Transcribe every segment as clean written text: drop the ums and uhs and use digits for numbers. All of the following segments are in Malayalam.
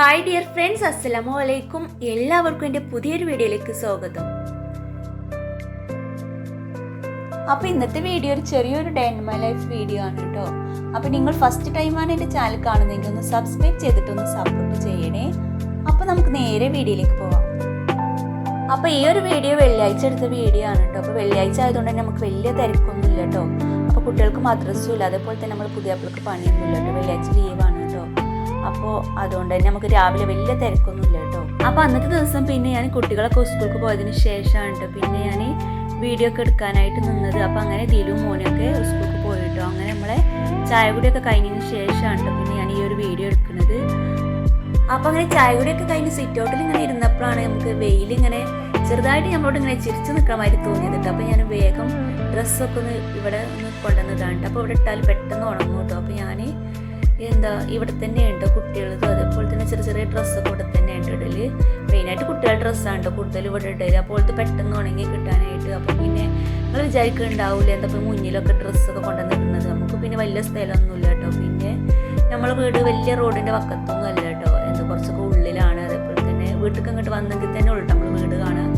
ഹായ് ഡിയർ ഫ്രണ്ട്സ്, അസ്സലാമു അലൈക്കും. എല്ലാവർക്കും എൻ്റെ പുതിയൊരു വീഡിയോയിലേക്ക് സ്വാഗതം. അപ്പോൾ ഇന്നത്തെ വീഡിയോ ഒരു ചെറിയൊരു day in my life video ആണ് കേട്ടോ. അപ്പോൾ നിങ്ങൾ ഫസ്റ്റ് ടൈമാണ് എൻ്റെ ചാനൽ കാണുന്നതെങ്കിൽ ഒന്ന് സബ്സ്ക്രൈബ് ചെയ്തിട്ടൊന്ന് സപ്പോർട്ട് ചെയ്യണേ. അപ്പോൾ നമുക്ക് നേരെ വീഡിയോയിലേക്ക് പോവാം. അപ്പോൾ ഈ ഒരു വീഡിയോ വെള്ളിയാഴ്ച എടുത്ത വീഡിയോ ആണ് കേട്ടോ. അപ്പോൾ വെള്ളിയാഴ്ച ആയതുകൊണ്ട് തന്നെ നമുക്ക് വലിയ തിരക്കൊന്നുമില്ല കേട്ടോ. അപ്പോൾ കുട്ടികൾക്ക് മദ്രസും ഇല്ല, അതേപോലെ തന്നെ നമ്മൾ പുതിയപ്പിൾക്ക് പണിയൊന്നുമില്ല കേട്ടോ. വെള്ളിയാഴ്ച ലീവാണ് കേട്ടോ. അപ്പോൾ അതുകൊണ്ട് തന്നെ നമുക്ക് രാവിലെ വലിയ തിരക്കൊന്നുമില്ല കേട്ടോ. അപ്പോൾ അന്നത്തെ ദിവസം പിന്നെ ഞാൻ കുട്ടികളൊക്കെ സ്കൂൾക്ക് പോയതിന് ശേഷമാണ് കേട്ടോ പിന്നെ ഞാൻ വീഡിയോ ഒക്കെ എടുക്കാനായിട്ട് നിന്നത്. അപ്പോൾ അങ്ങനെ ദിലും മോനൊക്കെ സ്കൂൾക്ക് പോയിട്ടോ. അങ്ങനെ നമ്മളെ ചായ കുടിയൊക്കെ കഴിഞ്ഞതിന് ശേഷമാണ് കേട്ടോ പിന്നെ ഞാൻ ഈ ഒരു വീഡിയോ എടുക്കുന്നത്. അപ്പോൾ അങ്ങനെ ചായ കുടിയൊക്കെ കഴിഞ്ഞ് സിറ്റ് ഔട്ടിൽ ഇങ്ങനെ ഇരുന്നപ്പോഴാണ് നമുക്ക് വെയിലിങ്ങനെ ചെറുതായിട്ട് നമ്മളോട് ഇങ്ങനെ ചിരിച്ച് നിൽക്കാൻ മാതിരി തോന്നിയത് കേട്ടോ. അപ്പോൾ ഞാൻ വേഗം ഡ്രസ്സൊക്കെ ഒന്ന് ഇവിടെ ഒന്ന് കൊണ്ടുവന്നിട്ടാണ് കേട്ടോ. അപ്പോൾ ഇവിടെ ഇട്ടാൽ പെട്ടെന്ന് ഉണങ്ങും കേട്ടോ. അപ്പോൾ ഞാൻ ഇവിടെ തന്നെ ഉണ്ട് കുട്ടികളത്, അതേപോലെ തന്നെ ചെറിയ ചെറിയ ഡ്രസ്സൊക്കെ ഇവിടെ തന്നെ ഉണ്ട് ഇടല്. മെയിനായിട്ട് കുട്ടികളുടെ ഡ്രസ്സാണ് കേട്ടോ കൂടുതൽ ഇവിടെ ഇടല്. അപ്പോൾ ഇത് പെട്ടെന്ന് ഉണങ്ങി കിട്ടാനായിട്ട്. അപ്പോൾ പിന്നെ നിങ്ങൾ വിചാരിക്കുന്നുണ്ടാവില്ല എന്താ മുന്നിലൊക്കെ ഡ്രസ്സൊക്കെ കൊണ്ടുവന്നിടുന്നത്. നമുക്ക് പിന്നെ വലിയ സ്ഥലമൊന്നുമില്ല കേട്ടോ. പിന്നെ നമ്മളെ വീട് വലിയ റോഡിൻ്റെ പക്കത്തൊന്നും അല്ല കേട്ടോ, കുറച്ചൊക്കെ ഉള്ളിലാണ്. അതേപോലെ തന്നെ വീട്ടിലേക്ക് അങ്ങോട്ട് വന്നെങ്കിൽ തന്നെ ഉള്ളു നമ്മൾ വീട് കാണാൻ.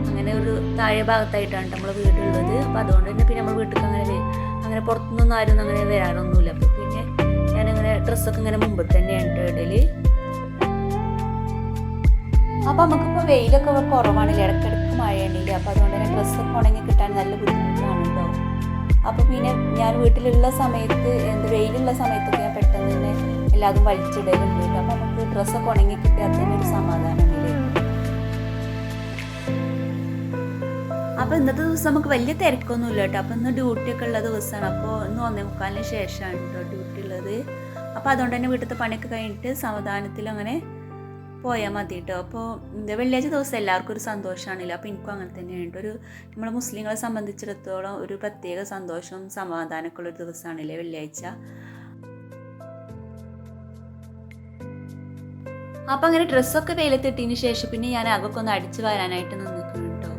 അങ്ങനെ ഒരു താഴെ ഭാഗത്തായിട്ടാണ് നമ്മൾ വീടുള്ളത്. അപ്പോൾ അതുകൊണ്ട് തന്നെ പിന്നെ നമ്മൾ വീട്ടിലേക്ക് അങ്ങനെ പുറത്തുനിന്നൊന്നും ആരും അങ്ങനെ വരാനൊന്നുമില്ല. അപ്പോൾ പിന്നെ ഞാനിങ്ങനെ ഡ്രസ്സൊക്കെ ഇങ്ങനെ മുമ്പ് തന്നെയാണ് ഇടല്. അപ്പോൾ നമുക്കിപ്പോൾ വെയിലൊക്കെ കുറവാണില്ല, ഇടയ്ക്കിടയ്ക്ക് മഴയാണില്ല. അപ്പോൾ അതുകൊണ്ട് തന്നെ ഡ്രസ്സൊക്കെ ഉണങ്ങി കിട്ടാൻ നല്ല ബുദ്ധിമുട്ടാണ് കേട്ടോ. അപ്പോൾ പിന്നെ ഞാൻ വീട്ടിലുള്ള സമയത്ത് വെയിലുള്ള സമയത്തൊക്കെ ഞാൻ പെട്ടെന്ന് തന്നെ എല്ലാതും വലിച്ചിടലുണ്ട് കേട്ടോ. അപ്പോൾ നമുക്ക് ഡ്രസ്സൊക്കെ ഉണങ്ങി കിട്ടിയാൽ തന്നെ ഒരു സമാധാനമില്ലേ. അപ്പോൾ ഇന്നത്തെ ദിവസം നമുക്ക് വലിയ തിരക്കൊന്നുമില്ല കേട്ടോ. അപ്പോൾ ഇന്ന് ഡ്യൂട്ടിയൊക്കെ ഉള്ള ദിവസമാണ്. അപ്പോൾ ഇന്ന് 1:45 ശേഷമാണ് കേട്ടോ ഡ്യൂട്ടി ഉള്ളത്. അപ്പോൾ അതുകൊണ്ട് തന്നെ വീട്ടിലത്തെ പണിയൊക്കെ കഴിഞ്ഞിട്ട് സാവധാനത്തിൽ അങ്ങനെ പോയാൽ മതി കേട്ടോ. അപ്പോൾ വെള്ളിയാഴ്ച ദിവസം എല്ലാവർക്കും ഒരു സന്തോഷമാണല്ലോ. അപ്പോൾ എനിക്കും അങ്ങനെ തന്നെയാണ് കേട്ടോ. നമ്മൾ മുസ്ലിങ്ങളെ സംബന്ധിച്ചിടത്തോളം ഒരു പ്രത്യേക സന്തോഷവും സമാധാനമൊക്കെ ഉള്ളൊരു ദിവസമാണല്ലേ വെള്ളിയാഴ്ച. അപ്പോൾ അങ്ങനെ ഡ്രസ്സൊക്കെ വെയിലത്തിട്ടതിന് ശേഷം പിന്നെ ഞാൻ അകൊക്കെ ഒന്ന് അടിച്ച് വരാനായിട്ട് നിൽക്കുന്നു കേട്ടോ.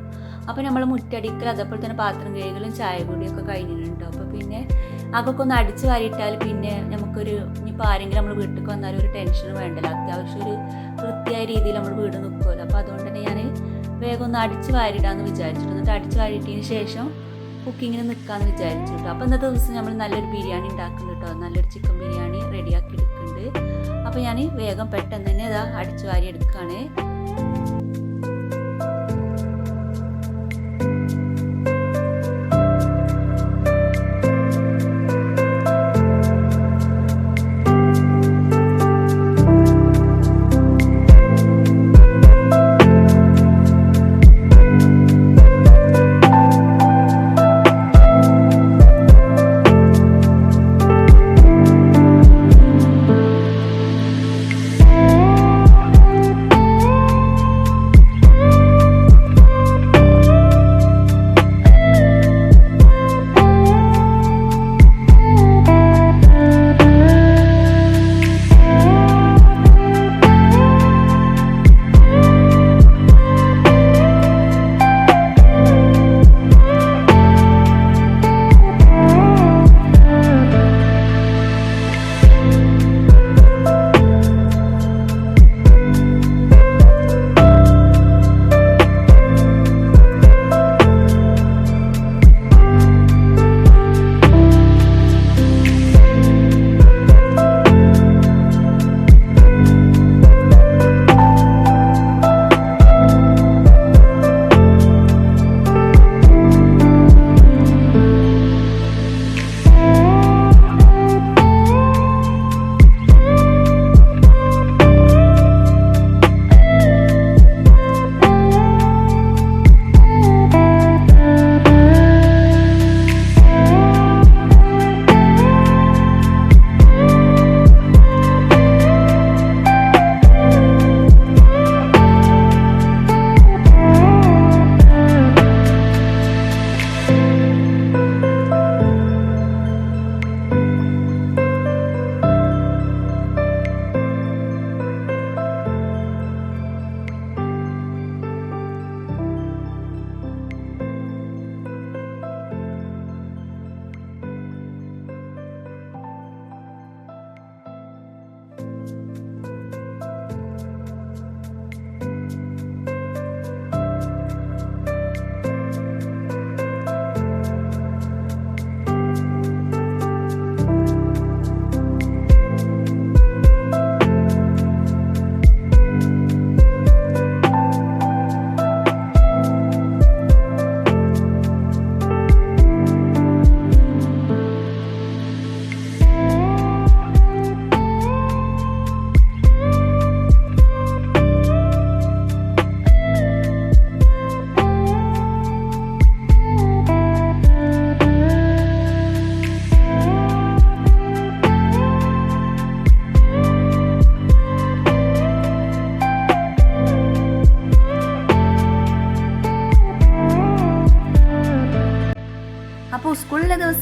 അപ്പോൾ നമ്മൾ മുറ്റടിക്കൽ അതേപോലെ തന്നെ പാത്രം കഴുകലും ചായ കൂടിയൊക്കെ കഴിഞ്ഞിട്ടുണ്ടോ. അപ്പോൾ പിന്നെ അകൊക്കെ ഒന്ന് അടിച്ച് വാരിയിട്ടാൽ പിന്നെ നമുക്കൊരു ഇനിയിപ്പോൾ ആരെങ്കിലും നമ്മൾ വീട്ടിലേക്ക് വന്നാലും ഒരു ടെൻഷൻ വേണ്ടല്ലോ. അത്യാവശ്യം ഒരു വൃത്തിയായ രീതിയിൽ നമ്മൾ വീട് നിൽക്കുമല്ലോ. അപ്പോൾ അതുകൊണ്ട് തന്നെ ഞാൻ വേഗം ഒന്ന് അടിച്ച് വാരിയിടാമെന്ന് വിചാരിച്ചിട്ട് എന്നിട്ട് അടിച്ച് വാരിയിട്ടതിന് ശേഷം കുക്കിങ്ങിന് നിൽക്കാമെന്ന് വിചാരിച്ചു കേട്ടോ. അപ്പോൾ ഇന്നത്തെ ദിവസം നമ്മൾ നല്ലൊരു ബിരിയാണി ഉണ്ടാക്കുന്നുണ്ട് കേട്ടോ. നല്ലൊരു ചിക്കൻ ബിരിയാണി റെഡിയാക്കി എടുക്കുന്നുണ്ട്. അപ്പോൾ ഞാൻ വേഗം പെട്ടെന്ന് തന്നെ ഇതാ അടിച്ച് വാരി എടുക്കുകയാണ്.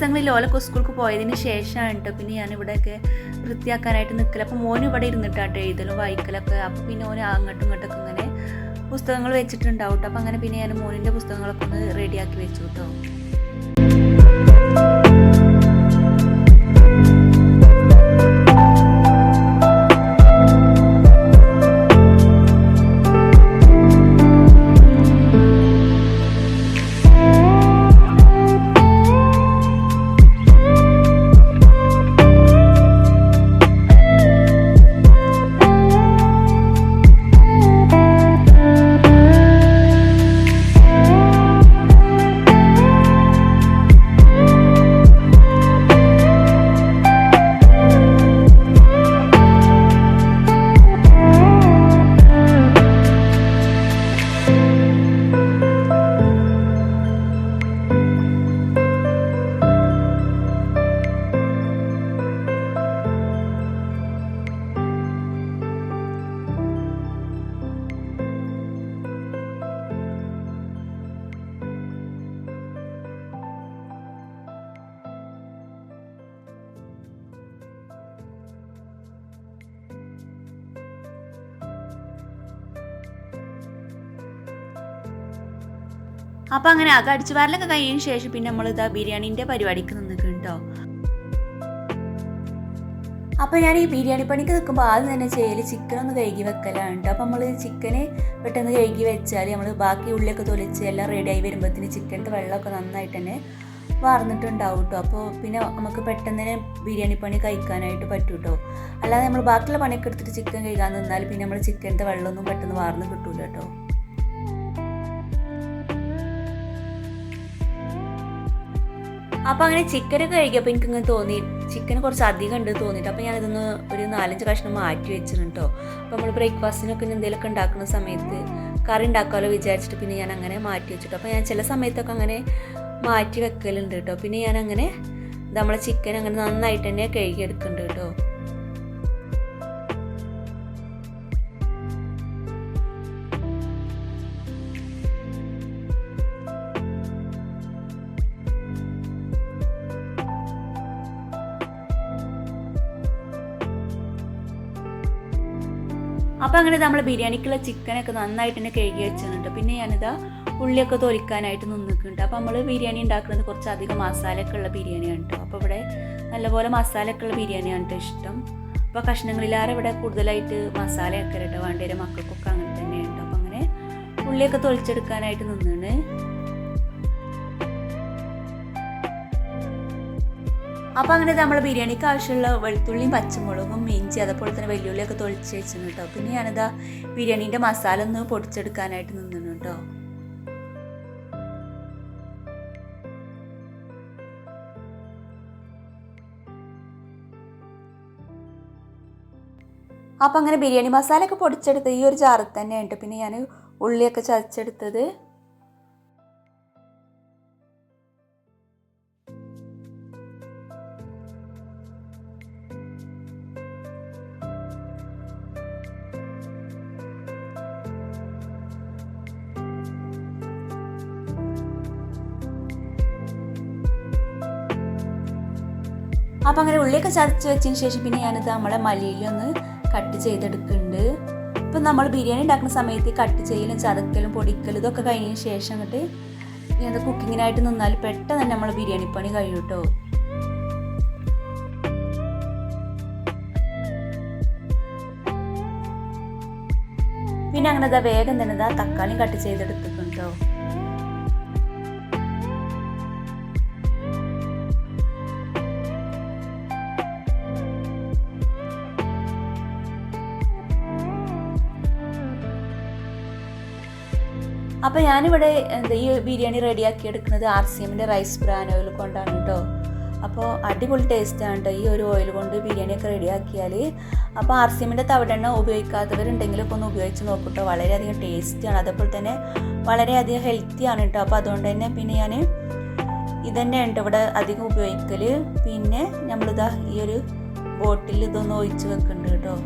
ദിവസങ്ങളിൽ ഓലൊക്കെ സ്കൂൾക്ക് പോയതിന് ശേഷമാണ് കേട്ടോ പിന്നെ ഞാൻ ഇവിടെയൊക്കെ വൃത്തിയാക്കാനായിട്ട് നിൽക്കല്. അപ്പോൾ മോനും ഇവിടെ ഇരുന്നിട്ടാട്ടോ എഴുതലും വായിക്കലൊക്കെ. അപ്പോൾ പിന്നെ ഓന് അങ്ങോട്ടും ഇങ്ങോട്ടൊക്കെ ഇങ്ങനെ പുസ്തകങ്ങൾ വെച്ചിട്ടുണ്ടാവും കേട്ടോ. അപ്പോൾ അങ്ങനെ പിന്നെ ഞാൻ മോനിൻ്റെ പുസ്തകങ്ങളൊക്കെ ഒന്ന് റെഡിയാക്കി വെച്ചു കേട്ടോ. അപ്പോൾ അങ്ങനെ അടിച്ചു വാരലൊക്കെ കഴിഞ്ഞതിന് ശേഷം പിന്നെ നമ്മൾ ഇതാ ബിരിയാണീൻ്റെ പരിപാടിക്ക് നിൽക്കും കേട്ടോ. അപ്പോൾ ഞാൻ ഈ ബിരിയാണി പണിക്ക് നിൽക്കുമ്പോൾ ആദ്യം തന്നെ ചെയ്യൽ ചിക്കൻ ഒന്ന് കഴുകി വെക്കലാണ് കേട്ടോ. അപ്പോൾ നമ്മൾ ചിക്കന് പെട്ടെന്ന് കഴുകി വെച്ചാൽ നമ്മൾ ബാക്കി ഉള്ളിയൊക്കെ തൊലിച്ച് എല്ലാം റെഡിയായി വരുമ്പോഴത്തേന് ചിക്കൻ്റെ വെള്ളമൊക്കെ നന്നായിട്ട് തന്നെ വാർന്നിട്ടുണ്ടാവും കേട്ടോ. അപ്പോൾ പിന്നെ നമുക്ക് പെട്ടെന്ന് തന്നെ ബിരിയാണി പണി കഴിക്കാനായിട്ട് പറ്റും കേട്ടോ. അല്ലാതെ നമ്മൾ ബാക്കിയുള്ള പണിയൊക്കെ എടുത്തിട്ട് ചിക്കൻ കഴുകാൻ നിന്നാൽ പിന്നെ നമ്മൾ ചിക്കൻ്റെ വെള്ളമൊന്നും പെട്ടെന്ന് വാർന്ന് കിട്ടൂല കേട്ടോ. അപ്പോൾ അങ്ങനെ ചിക്കനൊക്കെ കഴിക്കുമ്പോൾ എനിക്കിങ്ങനെ തോന്നി ചിക്കൻ കുറച്ച് അധികം ഉണ്ട് തോന്നിയിട്ട് അപ്പോൾ ഞാനിതൊന്ന് ഒരു 4-5 കഷ്ണം മാറ്റി വെച്ചിട്ടുണ്ട് കേട്ടോ. അപ്പോൾ നമ്മൾ ബ്രേക്ക്ഫാസ്റ്റിനൊക്കെ എന്തെങ്കിലുമൊക്കെ ഉണ്ടാക്കുന്ന സമയത്ത് കറി ഉണ്ടാക്കാമല്ലോ വിചാരിച്ചിട്ട് പിന്നെ ഞാൻ അങ്ങനെ മാറ്റി വെച്ചിട്ടു. അപ്പോൾ ഞാൻ ചില സമയത്തൊക്കെ അങ്ങനെ മാറ്റി വെക്കലുണ്ട് കേട്ടോ. പിന്നെ ഞാനങ്ങനെ നമ്മളെ ചിക്കൻ അങ്ങനെ നന്നായിട്ട് തന്നെ കഴുകിയെടുക്കുന്നുണ്ട് കേട്ടോ. അപ്പോൾ അങ്ങനെ നമ്മൾ ബിരിയാണിക്കുള്ള ചിക്കനൊക്കെ നന്നായിട്ട് തന്നെ കഴുകി വെച്ചിട്ടുണ്ട്. പിന്നെ ഞാനിതാ ഉള്ളിയൊക്കെ തൊലിക്കാനായിട്ട് നിൽക്കുന്നുണ്ട്. അപ്പോൾ നമ്മൾ ബിരിയാണി ഉണ്ടാക്കുന്നത് കുറച്ചധികം മസാലയൊക്കെ ഉള്ള ബിരിയാണിയാണ് കേട്ടോ. അപ്പോൾ ഇവിടെ നല്ലപോലെ മസാലയൊക്കെ ഉള്ള ബിരിയാണിയാണ് കേട്ടോ ഇഷ്ടം. അപ്പോൾ കഷ്ണങ്ങളിലാറെ ഇവിടെ കൂടുതലായിട്ട് മസാലയൊക്കെ കേട്ടോ വേണ്ടവരെ മക്കൾക്കൊക്കെ അങ്ങനെ തന്നെയാണ് കേട്ടോ. അപ്പോൾ അങ്ങനെ ഉള്ളിയൊക്കെ തൊലിച്ചെടുക്കാനായിട്ട് നിന്നാണ്. അപ്പോൾ അങ്ങനെ നമ്മൾ ബിരിയാണിക്ക് ആവശ്യമുള്ള വെളുത്തുള്ളിയും പച്ചമുളകും ഇഞ്ചി അതുപോലെ തന്നെ വെല്ലുള്ളിയൊക്കെ തൊളിച്ച് വെച്ചിരുന്നു കേട്ടോ. പിന്നെ ഞാനിതാ ബിരിയാണീൻ്റെ മസാല ഒന്ന് പൊടിച്ചെടുക്കാനായിട്ട് നിന്നു കേട്ടോ. അപ്പോൾ അങ്ങനെ ബിരിയാണി മസാലയൊക്കെ പൊടിച്ചെടുത്ത് ഈ ഒരു ജാറിൽ തന്നെയാണ് കേട്ടോ. പിന്നെ ഞാൻ ഉള്ളിയൊക്കെ ചതച്ചെടുത്തത്. അപ്പോൾ അങ്ങനെ ഉള്ളിയൊക്കെ ചതച്ച് വെച്ചതിന് ശേഷം പിന്നെ ഞാനിത് നമ്മളെ മല്ലിയിലൊന്ന് കട്ട് ചെയ്തെടുക്കുന്നുണ്ട്. ഇപ്പം നമ്മൾ ബിരിയാണി ഉണ്ടാക്കുന്ന സമയത്ത് കട്ട് ചെയ്യലും ചതക്കലും പൊടിക്കലും ഇതൊക്കെ കഴിഞ്ഞതിന് ശേഷം അങ്ങോട്ട് ഇങ്ങനത്തെ കുക്കിങ്ങിനായിട്ട് നിന്നാൽ പെട്ടെന്ന് തന്നെ നമ്മൾ ബിരിയാണി പണി കഴിയും കേട്ടോ. പിന്നെ അങ്ങനെ വേഗം തന്നെ തക്കാളിയും കട്ട് ചെയ്തെടുത്തിട്ടുണ്ടോ. അപ്പോൾ ഞാനിവിടെ ഈ ബിരിയാണി റെഡിയാക്കി എടുക്കുന്നത് RCMൻ്റെ റൈസ് ബ്രാൻ ഓയിൽ കൊണ്ടാണ് കേട്ടോ. അപ്പോൾ അടിപൊളി ടേസ്റ്റാണ് കേട്ടോ ഈ ഒരു ഓയിൽ കൊണ്ട് ബിരിയാണിയൊക്കെ റെഡിയാക്കിയാൽ. അപ്പോൾ RCMൻ്റെ തവിടെണ്ണ ഉപയോഗിക്കാത്തവരുണ്ടെങ്കിലൊക്കെ ഒന്ന് ഉപയോഗിച്ച് നോക്കൂട്ടോ. വളരെയധികം ടേസ്റ്റിയാണ്, അതേപോലെ തന്നെ വളരെയധികം ഹെൽത്തിയാണ് കേട്ടോ. അപ്പോൾ അതുകൊണ്ട് തന്നെ പിന്നെ ഞാൻ ഇതന്നെയാണ് കേട്ടോ ഇവിടെ അധികം ഉപയോഗിക്കൽ. പിന്നെ നമ്മളിതാ ഈ ഒരു ബോട്ടിൽ ഇതൊന്ന് ഒഴിച്ച് വെക്കുന്നുണ്ട് കേട്ടോ.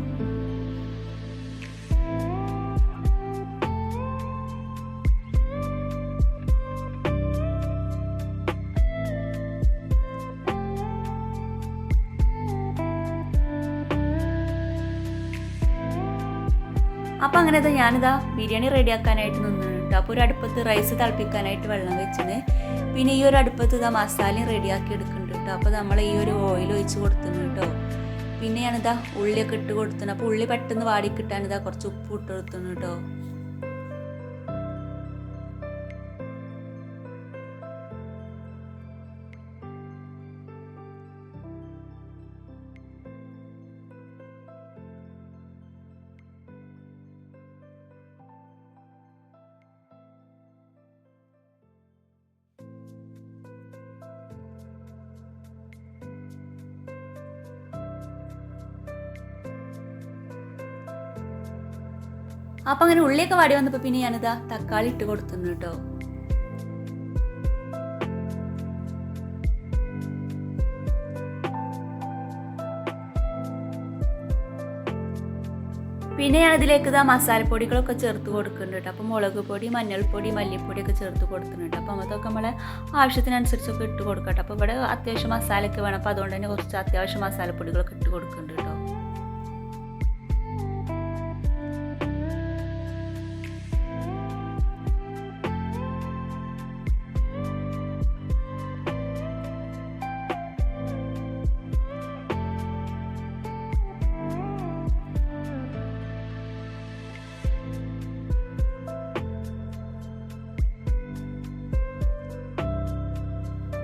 അപ്പോൾ അങ്ങനെ ഞാനിതാ ബിരിയാണി റെഡിയാക്കാനായിട്ട് നിന്നിട്ട് അപ്പോൾ ഒരു അടുപ്പത്ത് റൈസ് തിളപ്പിക്കാനായിട്ട് വെള്ളം വെച്ചിന്. പിന്നെ ഈ ഒരു അടുപ്പത്ത് ഇതാ മസാലയും റെഡിയാക്കി എടുക്കുന്നുണ്ട് കേട്ടോ. അപ്പോൾ നമ്മൾ ഈ ഒരു ഓയിൽ ഒഴിച്ച് കൊടുത്തിട്ടുണ്ട് കേട്ടോ. പിന്നെ ഞാനിതാ ഉള്ളിയൊക്കെ ഇട്ട് കൊടുത്തിട്ടുണ്ട്. അപ്പോൾ ഉള്ളി പെട്ടെന്ന് വാടി കിട്ടാൻ ഇതാ കുറച്ച് ഉപ്പ് ഇട്ട് കൊടുത്തിട്ടുണ്ട് കേട്ടോ. അപ്പം അങ്ങനെ ഉള്ളിയൊക്കെ വാടി വന്നപ്പോൾ പിന്നെ ഞാനിതാ തക്കാളി ഇട്ട് കൊടുത്തിട്ടുണ്ട് കേട്ടോ. പിന്നെ ഞാനതിലേക്ക് ഇതാ മസാലപ്പൊടികളൊക്കെ ചേർത്ത് കൊടുക്കുന്നുണ്ട് കേട്ടോ. അപ്പോൾ മുളക് പൊടി, മഞ്ഞൾപ്പൊടി, മല്ലിപ്പൊടിയൊക്കെ ചേർത്ത് കൊടുക്കുന്നുണ്ട്. അപ്പോൾ അതൊക്കെ നമ്മളെ ആവശ്യത്തിനനുസരിച്ചൊക്കെ ഇട്ട് കൊടുക്കട്ടെ. അപ്പോൾ ഇവിടെ അത്യാവശ്യം മസാലയൊക്കെ വേണം. അപ്പോൾ അതുകൊണ്ട് തന്നെ കുറച്ച് അത്യാവശ്യം മസാലപ്പൊടികളൊക്കെ ഇട്ട് കൊടുക്കുന്നുണ്ട് കേട്ടോ.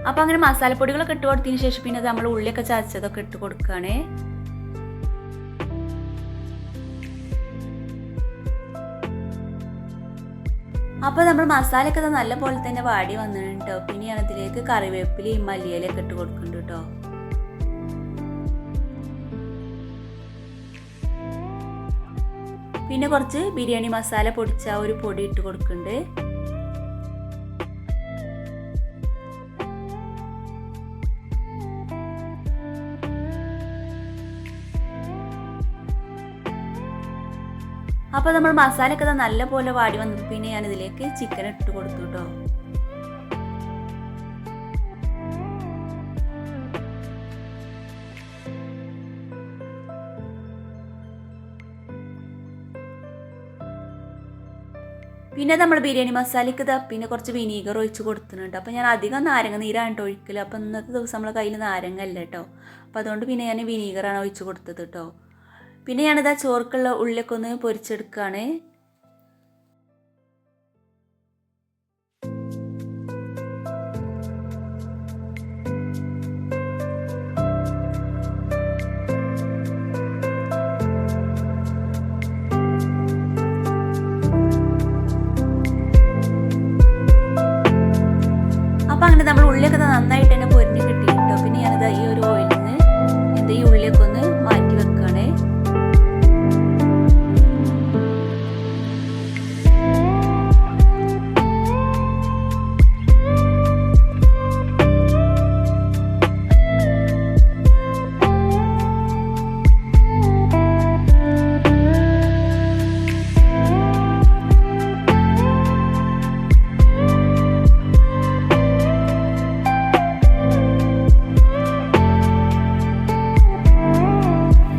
അപ്പോൾ അങ്ങനെ മസാലപ്പൊടികളൊക്കെ ഇട്ട് കൊടുത്തതിന് ശേഷം പിന്നെ നമ്മൾ ഉള്ളിയൊക്കെ ചതച്ചതൊക്കെ ഇട്ട് കൊടുക്കുകയാണേ. അപ്പോൾ നമ്മൾ മസാലയൊക്കെ നല്ല പോലെ തന്നെ വാടി വന്നിട്ടുണ്ട് കേട്ടോ. പിന്നെ അതിലേക്ക് കറിവേപ്പിലയും മല്ലിയിലൊക്കെ ഇട്ട് കൊടുക്കുന്നുണ്ട് കേട്ടോ. പിന്നെ കുറച്ച് ബിരിയാണി മസാല പൊടിച്ച ഒരു പൊടി ഇട്ട് കൊടുക്കുന്നുണ്ട്. അപ്പോൾ നമ്മൾ മസാലയൊക്കെ നല്ല പോലെ വാടി വന്നപ്പോൾ പിന്നെ ഞാനിതിലേക്ക് ചിക്കൻ ഇട്ട് കൊടുത്തു കേട്ടോ. പിന്നെ നമ്മൾ ബിരിയാണി മസാലയ്ക്ക് പിന്നെ കുറച്ച് വിനീഗർ ഒഴിച്ച് കൊടുത്തിട്ടുണ്ട്. അപ്പോൾ ഞാൻ അധികം നാരങ്ങ നീരാണ് ഒഴിക്കൽ. അപ്പോൾ ഇന്നത്തെ ദിവസം നമ്മളെ കയ്യിൽ നാരങ്ങ അല്ല കേട്ടോ. അപ്പോൾ അതുകൊണ്ട് പിന്നെ ഞാൻ വിനീഗറാണ് ഒഴിച്ച് കൊടുത്തത് കേട്ടോ. പിന്നെ ഞാനിതാ ചോർക്കുള്ള ഉള്ളിയൊക്കെ ഒന്ന് പൊരിച്ചെടുക്കുകയാണ്. അപ്പം അങ്ങനെ നമ്മൾ ഉള്ളിയൊക്കെ നന്നായിട്ട് തന്നെ പൊരിഞ്ഞ് കിട്ടി കേട്ടോ. പിന്നെ ഞാനിതാ ഈ ഒരു ഓയിലിൽ നിന്ന് ഈ ഉള്ളിയൊക്കെ ഒന്ന് മാറ്റി വെക്കുകയാണേ.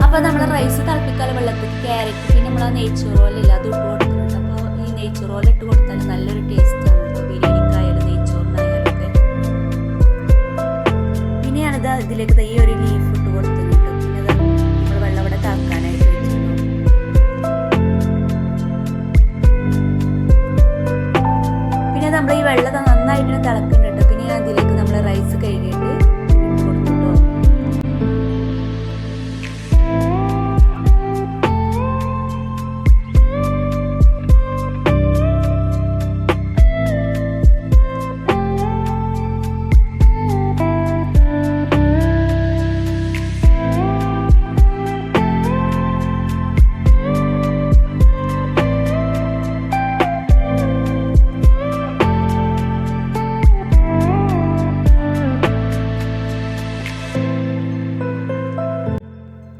അപ്പോൾ നമ്മൾ റൈസ് തിളപ്പിക്കാതെ വെള്ളത്തിൽ ക്യാരറ്റ് പിന്നെ നമ്മൾ ആ നെയ്ച്ചോറോലില്ല അത് ഇട്ട് കൊടുക്കുന്നുണ്ട്. അപ്പോൾ ഈ നെയ്ച്ചോറോല ഇട്ട് കൊടുത്താൽ നല്ലൊരു ടേസ്റ്റാണ് കേട്ടോ, ബിരിയാണിക്കായാലും നെയ്ച്ചോറിനായാലും ഒക്കെ. പിന്നെ ഞാനിത് ഇതിലേക്ക് ഈ ഒരു ലീഫ് ഇട്ട് കൊടുക്കുന്നുണ്ട്. പിന്നെ നമ്മൾ വെള്ളം ഇവിടെ തിളക്കാനായിട്ട് വെച്ചിട്ടുണ്ട്. പിന്നെ നമ്മൾ ഈ വെള്ളം നന്നായിട്ട് തിളക്കുന്നുണ്ട്. പിന്നെ ഞാൻ ഇതിലേക്ക് നമ്മൾ റൈസ് കഴുകിയിട്ട് ഇട്ട് കൊടുക്കുന്നുണ്ടോ.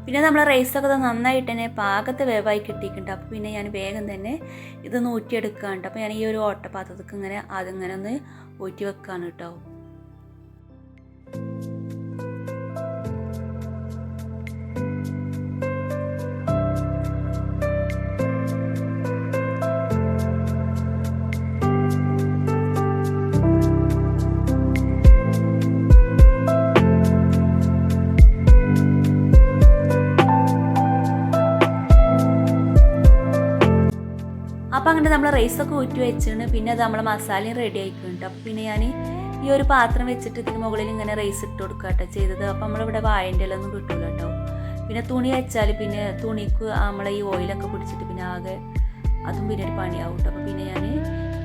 പിന്നെ നമ്മൾ റൈസൊക്കെ നന്നായിട്ട് തന്നെ പാകത്തെ വേവായി കിട്ടിയിട്ടുണ്ട്. അപ്പോൾ പിന്നെ ഞാൻ വേഗം തന്നെ ഇത് ഊറ്റിയെടുക്കുകയാണ്. അപ്പോൾ ഞാൻ ഈ ഒരു ഓട്ടപാത്രത്തേക്ക് ഇങ്ങനെ അതിങ്ങനെ ഒന്ന് ഊറ്റി വെക്കുകയാണ് കേട്ടോ. അങ്ങനെ നമ്മൾ റൈസൊക്കെ ഊറ്റി വെച്ചാണ്. പിന്നെ അത് നമ്മളെ മസാലയും റെഡി ആയിക്കുന്നുണ്ട്. അപ്പോൾ പിന്നെ ഞാൻ ഈ ഒരു പാത്രം വെച്ചിട്ട് ഇതിന് മുകളിൽ ഇങ്ങനെ റൈസ് ഇട്ട് കൊടുക്കുക കേട്ടോ ചെയ്തത്. അപ്പോൾ നമ്മളിവിടെ വാഴൻ്റെ ഇലൊന്നും കിട്ടില്ല കേട്ടോ. പിന്നെ തുണി വെച്ചാൽ പിന്നെ തുണിക്ക് നമ്മളെ ഈ ഓയിലൊക്കെ പിടിച്ചിട്ട് പിന്നെ ആകെ അതും പിന്നെ ഒരു പണിയാവും കേട്ടോ. അപ്പോൾ പിന്നെ ഞാൻ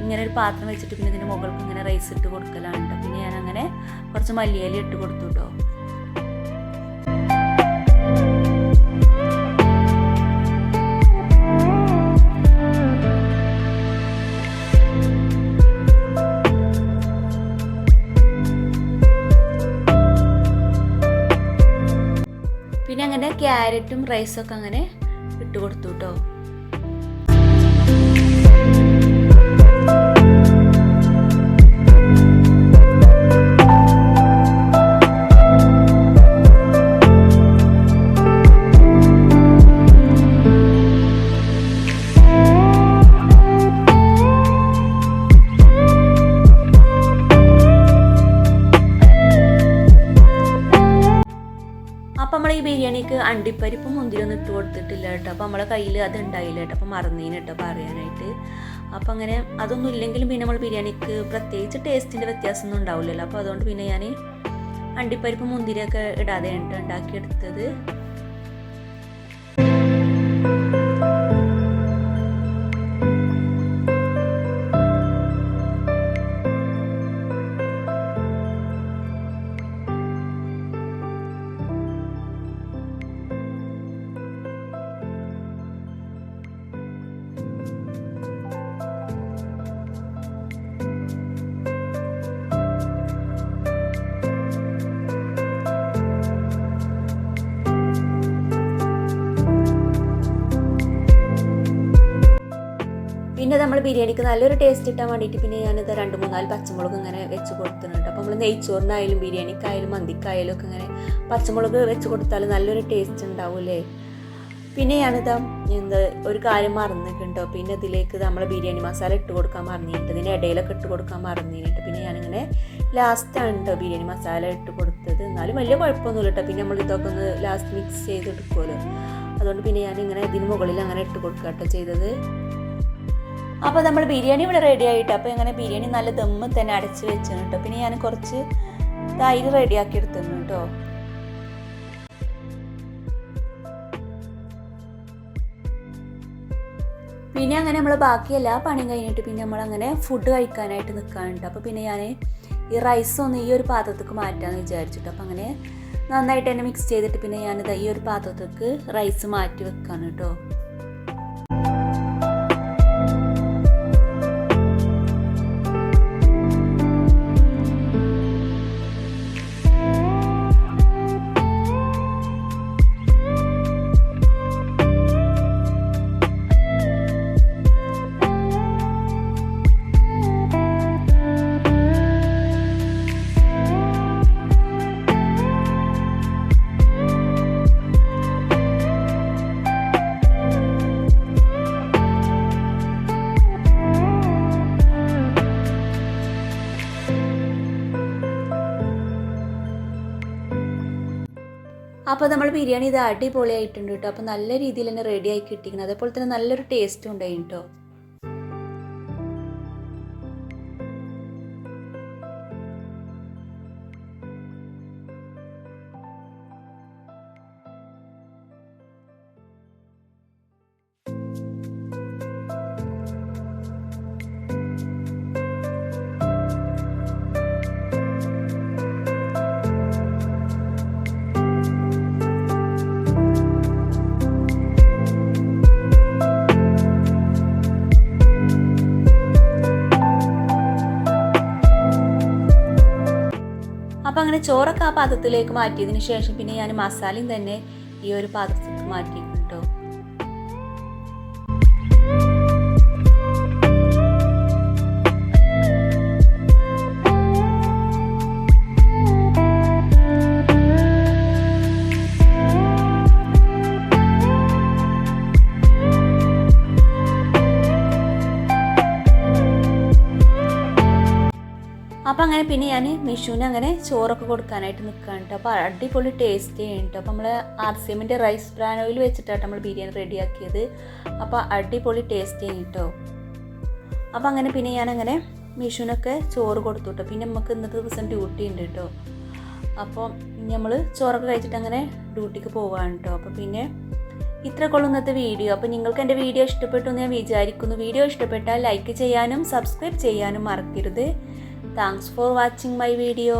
ഇങ്ങനെ ഒരു പാത്രം വെച്ചിട്ട് പിന്നെ ഇതിൻ്റെ മുകൾക്ക് ഇങ്ങനെ റൈസ് ഇട്ട് കൊടുക്കലാണ് കേട്ടോ. പിന്നെ ഞാൻ അങ്ങനെ കുറച്ച് മല്ലിയില ഇട്ട് കൊടുത്തു കേട്ടോ. പിന്നെ അങ്ങനെ ക്യാരറ്റും റൈസൊക്കെ അങ്ങനെ ഇട്ട് കൊടുത്തു കേട്ടോ. അപ്പം നമ്മൾ ഈ ബിരിയാണിക്ക് അണ്ടിപ്പരിപ്പും മുന്തിരിയൊന്നും ഇട്ട് കൊടുത്തിട്ടില്ല കേട്ടോ. അപ്പോൾ നമ്മളെ കയ്യിൽ അത് ഉണ്ടായില്ല കേട്ടോ. അപ്പോൾ മറന്നീന് കേട്ടോ പറയാനായിട്ട്. അപ്പം അങ്ങനെ അതൊന്നും ഇല്ലെങ്കിലും പിന്നെ നമ്മൾ ബിരിയാണിക്ക് പ്രത്യേകിച്ച് ടേസ്റ്റിൻ്റെ വ്യത്യാസമൊന്നും ഉണ്ടാവില്ലല്ലോ. അപ്പോൾ അതുകൊണ്ട് പിന്നെ ഞാൻ അണ്ടിപ്പരിപ്പും മുന്തിരിയൊക്കെ ഇടാതെ ഉണ്ടാക്കിയെടുത്തത്. പിന്നെ നമ്മൾ ബിരിയാണിക്ക് നല്ലൊരു ടേസ്റ്റ് കിട്ടാൻ വേണ്ടിയിട്ട് പിന്നെ ഞാനിത് 2-3-4 പച്ചമുളക് ഇങ്ങനെ വെച്ച് കൊടുത്തിട്ടുണ്ട്. അപ്പോൾ നമ്മൾ നെയ്ച്ചോറിനായാലും ബിരിയാണിക്കായാലും മന്തിക്കായാലും ഒക്കെ ഇങ്ങനെ പച്ചമുളക് വെച്ച് കൊടുത്താൽ നല്ലൊരു ടേസ്റ്റ് ഉണ്ടാവില്ലേ. പിന്നെ ഞാനിതാ ഒരു കാര്യം മറന്നിട്ടുണ്ടോ. പിന്നെ ഇതിലേക്ക് നമ്മൾ ബിരിയാണി മസാല ഇട്ട് കൊടുക്കാൻ മറന്നിട്ട് ഇതിൻ്റെ ഇടയിലൊക്കെ ഇട്ട് കൊടുക്കാൻ മറന്നിട്ട് പിന്നെ ഞാനിങ്ങനെ ലാസ്റ്റാണ് കേട്ടോ ബിരിയാണി മസാല ഇട്ട് കൊടുത്തത്. എന്നാലും വലിയ കുഴപ്പമൊന്നുമില്ല കേട്ടോ. പിന്നെ നമ്മൾ ഇതൊക്കെ ഒന്ന് ലാസ്റ്റ് മിക്സ് ചെയ്തെടുക്കുമല്ലോ. അതുകൊണ്ട് പിന്നെ ഞാനിങ്ങനെ ഇതിന് മുകളിൽ അങ്ങനെ ഇട്ട് കൊടുക്കുക കേട്ടോ ചെയ്തത്. അപ്പോൾ നമ്മൾ ബിരിയാണി ഇവിടെ റെഡി ആയിട്ട് അപ്പോൾ ഇങ്ങനെ ബിരിയാണി നല്ല ദമ്മ് തന്നെ അടച്ച് വെച്ചു കേട്ടോ. പിന്നെ ഞാൻ കുറച്ച് തൈര് റെഡിയാക്കി എടുത്തിരുന്നു കേട്ടോ. പിന്നെ അങ്ങനെ നമ്മൾ ബാക്കി എല്ലാ പണിയും കഴിഞ്ഞിട്ട് പിന്നെ നമ്മളങ്ങനെ ഫുഡ് കഴിക്കാനായിട്ട് നിൽക്കാനുണ്ട്. അപ്പോൾ പിന്നെ ഞാൻ ഈ റൈസൊന്ന് ഈ ഒരു പാത്രത്തേക്ക് മാറ്റാമെന്ന് വിചാരിച്ചിട്ട് അപ്പോൾ അങ്ങനെ നന്നായിട്ട് തന്നെ മിക്സ് ചെയ്തിട്ട് പിന്നെ ഞാനിത് ഈ ഒരു പാത്രത്തേക്ക് റൈസ് മാറ്റി വെക്കാണ് കേട്ടോ. അപ്പോൾ നമ്മൾ ബിരിയാണി ഇത് അടിപൊളിയായിട്ടുണ്ട് കേട്ടോ. അപ്പോൾ നല്ല രീതിയിൽ തന്നെ റെഡി ആയി കിട്ടിയിരിക്കണം. അതേപോലെ തന്നെ നല്ലൊരു ടേസ്റ്റും ഉണ്ടായി കേട്ടോ. അപ്പോൾ അങ്ങനെ ചോറൊക്കെ ആ പാത്രത്തിലേക്ക് മാറ്റിയതിന് ശേഷം പിന്നെ ഞാൻ മസാലയും തന്നെ ഈ ഒരു പാത്രത്തിലേക്ക് മാറ്റി കേട്ടോ. അപ്പോൾ അങ്ങനെ പിന്നെ ഞാൻ മിഷുവിന് അങ്ങനെ ചോറൊക്കെ കൊടുക്കാനായിട്ട് നിൽക്കുകയാണ് കേട്ടോ. അപ്പോൾ അടിപൊളി ടേസ്റ്റ് ചെയ്യും കേട്ടോ. അപ്പോൾ നമ്മൾ RCMൻ്റെ റൈസ് ബ്രാൻ ഓയിൽ വെച്ചിട്ടാണ് നമ്മൾ ബിരിയാണി റെഡിയാക്കിയത്. അപ്പോൾ അടിപൊളി ടേസ്റ്റ് ചെയ്യും കേട്ടോ. അപ്പോൾ അങ്ങനെ പിന്നെ ഞാനങ്ങനെ മിഷുവിനൊക്കെ ചോറ് കൊടുത്തു കേട്ടോ. പിന്നെ നമുക്ക് ഇന്നത്തെ ദിവസം ഡ്യൂട്ടി ഉണ്ട് കേട്ടോ. അപ്പോൾ നമ്മൾ ചോറൊക്കെ കഴിച്ചിട്ട് അങ്ങനെ ഡ്യൂട്ടിക്ക് പോവാണ് കേട്ടോ. അപ്പോൾ പിന്നെ ഇത്ര കൊള്ളുന്നത്തെ വീഡിയോ. അപ്പോൾ നിങ്ങൾക്ക് എൻ്റെ വീഡിയോ ഇഷ്ടപ്പെട്ടു എന്ന് ഞാൻ വിചാരിക്കുന്നു. വീഡിയോ ഇഷ്ടപ്പെട്ടാൽ ലൈക്ക് ചെയ്യാനും സബ്സ്ക്രൈബ് ചെയ്യാനും മറക്കരുത്. Thanks for watching my video.